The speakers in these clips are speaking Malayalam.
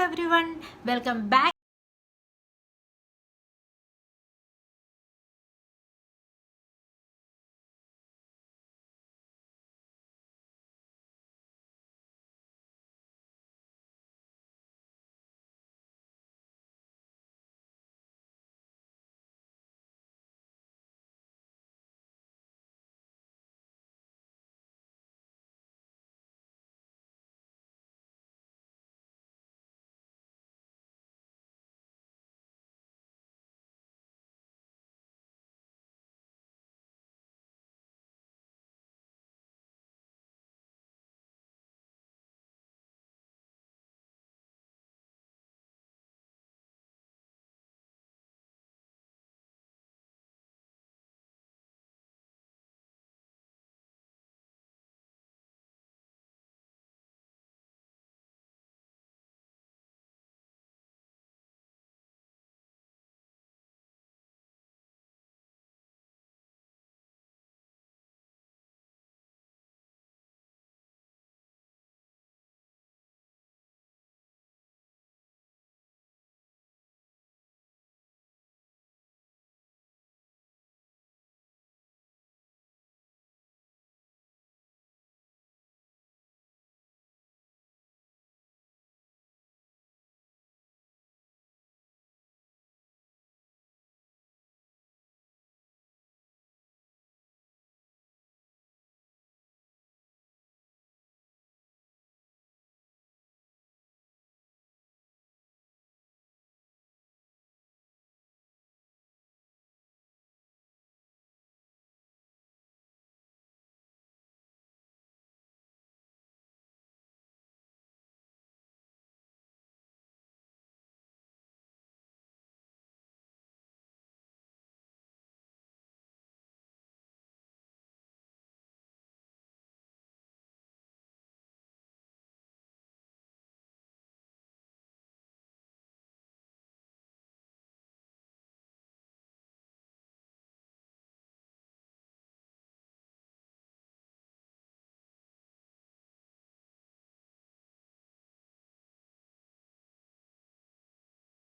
everyone, welcome back.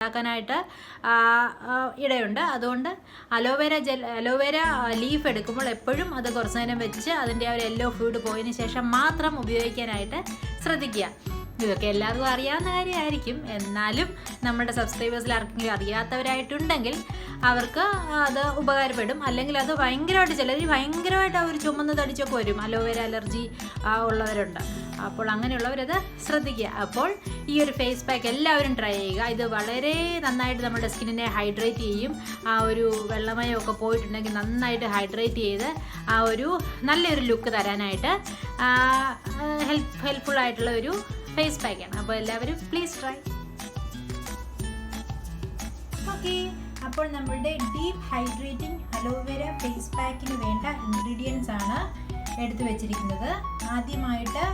ാക്കാനായിട്ട് ഇടയുണ്ട്. അതുകൊണ്ട് അലോവേര ലീഫ് എടുക്കുമ്പോൾ എപ്പോഴും അത് കുറച്ച് നേരം വെച്ച് അതിൻ്റെ ആ ഒരു യെല്ലോ ഫ്ലൂയിഡ് പോയതിന് ശേഷം മാത്രം ഉപയോഗിക്കാനായിട്ട് ശ്രദ്ധിക്കുക. ഇതൊക്കെ എല്ലാവർക്കും അറിയാവുന്ന കാര്യമായിരിക്കും. എന്നാലും നമ്മുടെ സബ്സ്ക്രൈബേഴ്സിൽ ആർക്കെങ്കിലും അറിയാത്തവരായിട്ടുണ്ടെങ്കിൽ അവർക്ക് അത് ഉപകാരപ്പെടും. അല്ലെങ്കിൽ അത് ഭയങ്കരമായിട്ട് ചിലർ ഭയങ്കരമായിട്ട് ആ ഒരു ചുമന്ന് തടിച്ചൊക്കെ വരും, അലോവേര അലർജി ഉള്ളവരുണ്ട്. അപ്പോൾ അങ്ങനെയുള്ളവരത് ശ്രദ്ധിക്കുക. അപ്പോൾ ഈ ഒരു ഫേസ് പാക്ക് എല്ലാവരും ട്രൈ ചെയ്യുക. ഇത് വളരെ നന്നായിട്ട് നമ്മുടെ സ്കിന്നിനെ ഹൈഡ്രേറ്റ് ചെയ്യും. ആ ഒരു വെള്ളമയമൊക്കെ പോയിട്ടുണ്ടെങ്കിൽ നന്നായിട്ട് ഹൈഡ്രേറ്റ് ചെയ്ത് ആ ഒരു നല്ലൊരു ലുക്ക് തരാനായിട്ട് ഹെൽപ്ഫുൾ ആയിട്ടുള്ള ഒരു ഫേസ് പാക്കാണ്. അപ്പോൾ എല്ലാവരും പ്ലീസ് ട്രൈ. ഓക്കെ, അപ്പോൾ നമ്മളുടെ ഡീപ്പ് ഹൈഡ്രേറ്റിംഗ് അലോവേര ഫേസ് പാക്കിന് വേണ്ട ഇൻഗ്രീഡിയൻസ് ആണ് എടുത്തു വെച്ചിരിക്കുന്നത്. ആദ്യമായിട്ട്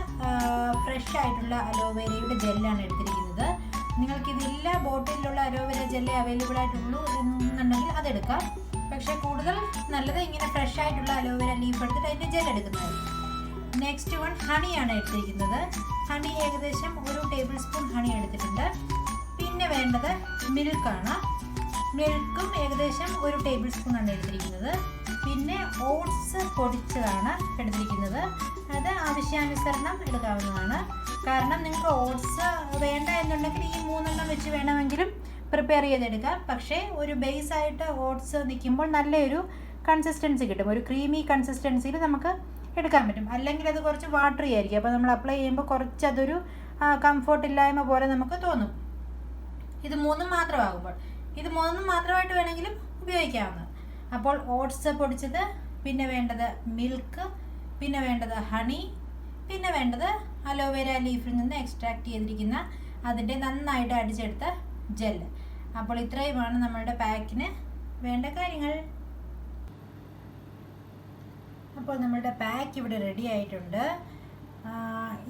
ഫ്രഷ് ആയിട്ടുള്ള അലോവേരയുടെ ജെല്ലാണ് എടുത്തിരിക്കുന്നത്. നിങ്ങൾക്കിതില്ല ബോട്ടിലുള്ള അലോവേര ജെല്ല് അവൈലബിൾ ആയിട്ടുള്ളൂ എന്നുണ്ടെങ്കിൽ അതെടുക്കാം. പക്ഷേ കൂടുതൽ നല്ലത് ഇങ്ങനെ ഫ്രഷ് ആയിട്ടുള്ള അലോവേര ലീഫ് എടുത്തിട്ട് അതിൻ്റെ ജെൽ എടുക്കുന്നത്. നെക്സ്റ്റ് വൺ ഹണിയാണ് എടുത്തിരിക്കുന്നത്. ഹണി ഏകദേശം 1 ടേബിൾ സ്പൂൺ ഹണി എടുത്തിട്ടുണ്ട്. പിന്നെ വേണ്ടത് മിൽക്കാണ്. മിൽക്കും ഏകദേശം 1 ടേബിൾ സ്പൂൺ ആണ് എടുത്തിരിക്കുന്നത്. പിന്നെ ഓട്സ് പൊടിച്ചതാണ് എടുത്തിരിക്കുന്നത്. അത് ആവശ്യാനുസരണം എടുക്കാവുന്നതാണ്. കാരണം നിങ്ങൾക്ക് ഓട്സ് വേണ്ട എന്നുണ്ടെങ്കിൽ ഈ 3 വെച്ച് വേണമെങ്കിലും പ്രിപ്പയർ ചെയ്തെടുക്കാം. പക്ഷേ ഒരു ബേസായിട്ട് ഓട്സ് നിൽക്കുമ്പോൾ നല്ലൊരു കൺസിസ്റ്റൻസി കിട്ടും. ഒരു ക്രീമി കൺസിസ്റ്റൻസിയിൽ നമുക്ക് എടുക്കാൻ പറ്റും. അല്ലെങ്കിൽ അത് കുറച്ച് വാട്ടറി ആയിരിക്കും. അപ്പോൾ നമ്മൾ അപ്ലൈ ചെയ്യുമ്പോൾ കുറച്ച് അതൊരു കംഫോർട്ട് ഇല്ലായ്മ പോലെ നമുക്ക് തോന്നും. ഇത് 3 മാത്രമാകുമ്പോൾ ഇത് 3 മാത്രമായിട്ട് വേണമെങ്കിലും ഉപയോഗിക്കാവുന്നത്. അപ്പോൾ ഓട്സ് പൊടിച്ചത്, പിന്നെ വേണ്ടത് മിൽക്ക്, പിന്നെ വേണ്ടത് ഹണി, പിന്നെ വേണ്ടത് അലോവേര ലീഫിൽ നിന്ന് എക്സ്ട്രാക്ട് ചെയ്തിരിക്കുന്ന അതിൻ്റെ നന്നായിട്ട് അടിച്ചെടുത്ത ജെല്ല്. അപ്പോൾ ഇത്രയുമാണ് നമ്മളുടെ പാക്കിന് വേണ്ട കാര്യങ്ങൾ. അപ്പോൾ നമ്മുടെ പാക്ക് ഇവിടെ റെഡി ആയിട്ടുണ്ട്.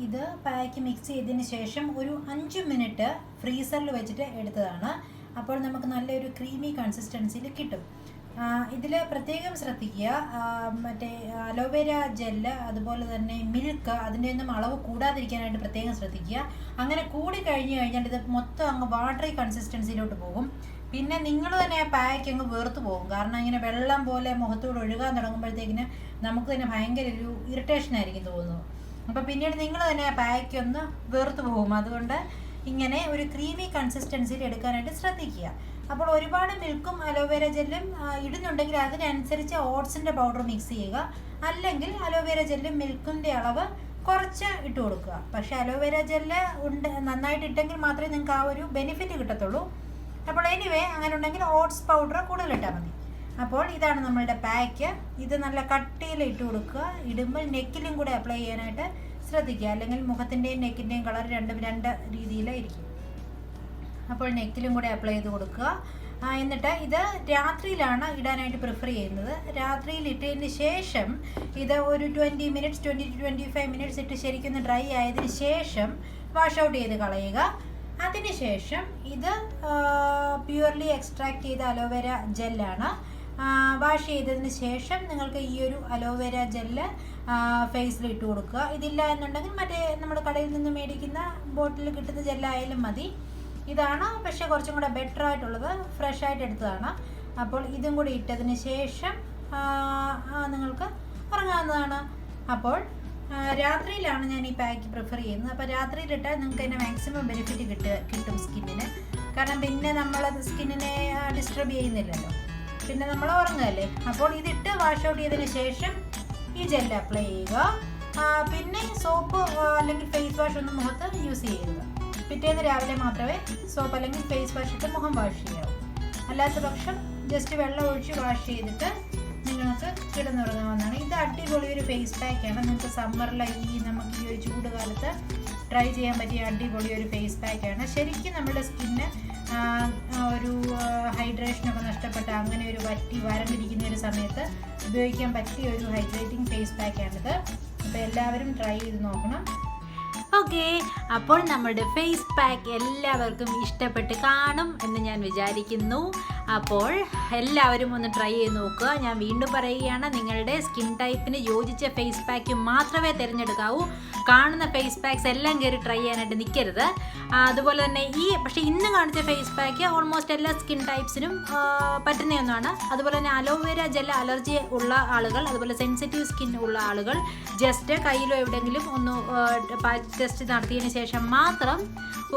ഇത് പാക്ക് മിക്സ് ചെയ്തതിന് ശേഷം ഒരു 5 മിനിറ്റ് ഫ്രീസറിൽ വെച്ചിട്ട് എടുത്തതാണ്. അപ്പോൾ നമുക്ക് നല്ലൊരു ക്രീമി കൺസിസ്റ്റൻസിയിൽ കിട്ടും. ഇതിൽ പ്രത്യേകം ശ്രദ്ധിക്കുക, മറ്റേ അലോവേര ജെല്ല് അതുപോലെ തന്നെ മിൽക്ക് അതിൻ്റെ ഒന്നും അളവ് കൂടാതിരിക്കാനായിട്ട് പ്രത്യേകം ശ്രദ്ധിക്കുക. അങ്ങനെ കൂടി കഴിഞ്ഞ് കഴിഞ്ഞാൽ ഇത് മൊത്തം അങ്ങ് വാട്ടറി കൺസിസ്റ്റൻസിയിലോട്ട് പോകും. പിന്നെ നിങ്ങൾ തന്നെ ആ പാക്ക് അങ്ങ് വേർത്ത് പോകും. കാരണം ഇങ്ങനെ വെള്ളം പോലെ മുഖത്തോട് ഒഴുകാൻ തുടങ്ങുമ്പോഴത്തേക്കിന് നമുക്ക് തന്നെ ഭയങ്കര ഒരു ഇറിറ്റേഷൻ ആയിരിക്കും തോന്നുന്നു. അപ്പോൾ പിന്നീട് നിങ്ങൾ തന്നെ ആ പാക്ക് ഒന്ന് വേർത്ത് പോകും. അതുകൊണ്ട് ഇങ്ങനെ ഒരു ക്രീമി കൺസിസ്റ്റൻസിയിൽ എടുക്കാനായിട്ട് ശ്രദ്ധിക്കുക. അപ്പോൾ ഒരുപാട് മിൽക്കും അലോവേര ജെല്ലും ഇടുന്നുണ്ടെങ്കിൽ അതിനനുസരിച്ച് ഓട്സിൻ്റെ പൗഡർ മിക്സ് ചെയ്യുക. അല്ലെങ്കിൽ അലോവേര ജെല്ലും മിൽക്കിൻ്റെ അളവ് കുറച്ച് ഇട്ട് കൊടുക്കുക. പക്ഷേ അലോവേര ജെല്ല് നന്നായിട്ട് ഇട്ടെങ്കിൽ മാത്രമേ നിങ്ങൾക്ക് ആ ഒരു ബെനിഫിറ്റ് കിട്ടത്തുള്ളൂ. അപ്പോൾ എനിവേ അങ്ങനെ ഉണ്ടെങ്കിൽ ഓട്സ് പൗഡർ കൂടുതൽ ഇട്ടാൽ മതി. അപ്പോൾ ഇതാണ് നമ്മളുടെ പാക്ക്. ഇത് നല്ല കട്ടിയിൽ ഇട്ട് കൊടുക്കുക. ഇടുമ്പോൾ നെക്കിലും കൂടെ അപ്ലൈ ചെയ്യാനായിട്ട് ശ്രദ്ധിക്കുക. അല്ലെങ്കിൽ മുഖത്തിൻ്റെയും നെക്കിൻ്റെയും കളർ രണ്ട് രീതിയിലായിരിക്കും. അപ്പോൾ നെക്കിലും കൂടെ അപ്ലൈ ചെയ്ത് കൊടുക്കുക. എന്നിട്ട് ഇത് രാത്രിയിലാണ് ഇടാനായിട്ട് പ്രിഫർ ചെയ്യുന്നത്. രാത്രിയിൽ ഇട്ടതിന് ശേഷം ഇത് ഒരു 20 to 25 മിനിറ്റ്സ് ഇട്ട് ശരിക്കും ഡ്രൈ ആയതിന് ശേഷം വാഷ് ഔട്ട് ചെയ്ത് കളയുക. അതിനുശേഷം ഇത് പ്യുവർലി എക്സ്ട്രാക്ട് ചെയ്ത അലോവേര ജെല്ലാണ്. വാഷ് ചെയ്തതിന് ശേഷം നിങ്ങൾക്ക് ഈ ഒരു അലോവേര ജെല്ല് ഫേസിൽ ഇട്ട് കൊടുക്കുക. ഇതില്ല എന്നുണ്ടെങ്കിൽ മറ്റേ നമ്മൾ കടയിൽ നിന്ന് മേടിക്കുന്ന ബോട്ടിൽ കിട്ടുന്ന ജെല്ലായാലും മതി. ഇതാണ് പക്ഷേ കുറച്ചും കൂടെ ബെറ്റർ ആയിട്ടുള്ളത്, ഫ്രഷ് ആയിട്ട് എടുത്തതാണ്. അപ്പോൾ ഇതും കൂടി ഇട്ടതിന് ശേഷം നിങ്ങൾക്ക് ഇറങ്ങാവുന്നതാണ്. അപ്പോൾ രാത്രിയിലാണ് ഞാൻ ഈ പാക്ക് പ്രിഫർ ചെയ്യുന്നത്. അപ്പോൾ രാത്രിയിലിട്ടാൽ നിങ്ങൾക്ക് അതിൻ്റെ മാക്സിമം ബെനിഫിറ്റ് കിട്ടും സ്കിന്നിന്. കാരണം പിന്നെ നമ്മളത് സ്കിന്നിനെ ഡിസ്റ്റർബ് ചെയ്യുന്നില്ലല്ലോ, പിന്നെ നമ്മൾ ഉറങ്ങുകയല്ലേ. അപ്പോൾ ഇതിട്ട് വാഷ് ഔട്ട് ചെയ്തതിന് ശേഷം ഈ ജെല്ല് അപ്ലൈ ചെയ്യുക. പിന്നെ സോപ്പ് അല്ലെങ്കിൽ ഫേസ് വാഷ് ഒന്നും മുഖത്ത് യൂസ് ചെയ്യുക. പിറ്റേന്ന് രാവിലെ മാത്രമേ സോപ്പ് അല്ലെങ്കിൽ ഫേസ് വാഷ് ഇട്ട് മുഖം വാഷ് ചെയ്യാവൂ. അല്ലാത്ത പക്ഷം ജസ്റ്റ് വെള്ളം ഒഴിച്ച് വാഷ് ചെയ്തിട്ട് നിങ്ങൾക്ക് കിടന്നുറങ്ങാവുന്നതാണ്. ഇത് അടിപൊളി ഒരു ഫേസ് പാക്കാണ്. നിങ്ങൾക്ക് സമ്മറിൽ നമുക്ക് ഈ ഒരു ചൂട് കാലത്ത് ട്രൈ ചെയ്യാൻ പറ്റിയ അടിപൊളി ഒരു ഫേസ് പാക്കാണ്. ശരിക്കും നമ്മുടെ സ്കിന്ന് ഒരു ഹൈഡ്രേഷനൊക്കെ നഷ്ടപ്പെട്ട അങ്ങനെ ഒരു വരണ്ടിരിക്കുന്ന ഒരു സമയത്ത് ഉപയോഗിക്കാൻ പറ്റിയ ഒരു ഹൈഡ്രേറ്റിംഗ് ഫേസ് പാക്കാണിത്. അപ്പോൾ എല്ലാവരും ട്രൈ ചെയ്ത് നോക്കണം. ഓക്കെ, അപ്പോൾ നമ്മുടെ ഫേസ് പാക്ക് എല്ലാവർക്കും ഇഷ്ടപ്പെട്ട് കാണും എന്ന് ഞാൻ വിചാരിക്കുന്നു. അപ്പോൾ എല്ലാവരും ഒന്ന് ട്രൈ ചെയ്ത് നോക്കുക. ഞാൻ വീണ്ടും പറയുകയാണ്, നിങ്ങളുടെ സ്കിൻ ടൈപ്പിന് യോജിച്ച ഫേസ് പാക്ക് മാത്രമേ തിരഞ്ഞെടുക്കാവൂ. കാണുന്ന ഫേസ് പാക്സ് എല്ലാം കയറി ട്രൈ ചെയ്യാനായിട്ട് നിൽക്കരുത്. അതുപോലെ തന്നെ പക്ഷേ ഇന്ന് കാണിച്ച ഫേസ് പാക്ക് ഓൾമോസ്റ്റ് എല്ലാ സ്കിൻ ടൈപ്സിനും പറ്റുന്ന ഒന്നാണ്. അതുപോലെ തന്നെ അലോവേര ജെൽ അലർജി ഉള്ള ആളുകൾ, അതുപോലെ സെൻസിറ്റീവ് സ്കിൻ ഉള്ള ആളുകൾ ജസ്റ്റ് കയ്യിലോ എവിടെയെങ്കിലും ഒന്ന് ടെസ്റ്റ് നടത്തിയതിന് ശേഷം മാത്രം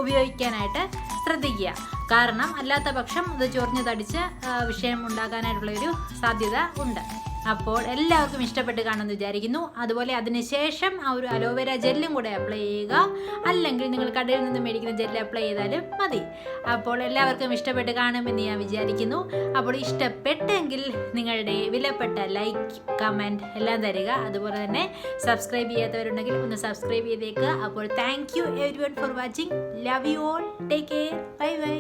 ഉപയോഗിക്കാനായിട്ട് ശ്രദ്ധിക്കുക. കാരണം അല്ലാത്ത പക്ഷം ഇത് ചൊറിഞ്ഞ് തടിച്ച് വിഷയം ഉണ്ടാക്കാനായിട്ടുള്ളൊരു സാധ്യത ഉണ്ട്. അപ്പോൾ എല്ലാവർക്കും ഇഷ്ടപ്പെട്ട് കാണുമെന്ന് വിചാരിക്കുന്നു. അതുപോലെ അതിനുശേഷം ആ ഒരു അലോവേര ജെല്ലും കൂടെ അപ്ലൈ ചെയ്യുക. അല്ലെങ്കിൽ നിങ്ങൾ കടയിൽ നിന്ന് മേടിക്കുന്ന ജെല്ല് അപ്ലൈ ചെയ്താലും മതി. അപ്പോൾ എല്ലാവർക്കും ഇഷ്ടപ്പെട്ട് കാണുമെന്ന് ഞാൻ വിചാരിക്കുന്നു. അപ്പോൾ ഇഷ്ടപ്പെട്ടെങ്കിൽ നിങ്ങളുടെ വിലപ്പെട്ട ലൈക്ക്, കമൻറ്റ് എല്ലാം തരിക. അതുപോലെ തന്നെ സബ്സ്ക്രൈബ് ചെയ്യാത്തവരുണ്ടെങ്കിൽ ഒന്ന് സബ്സ്ക്രൈബ് ചെയ്തേക്കുക. അപ്പോൾ thank you everyone for watching. Love you all. Take care. Bye bye.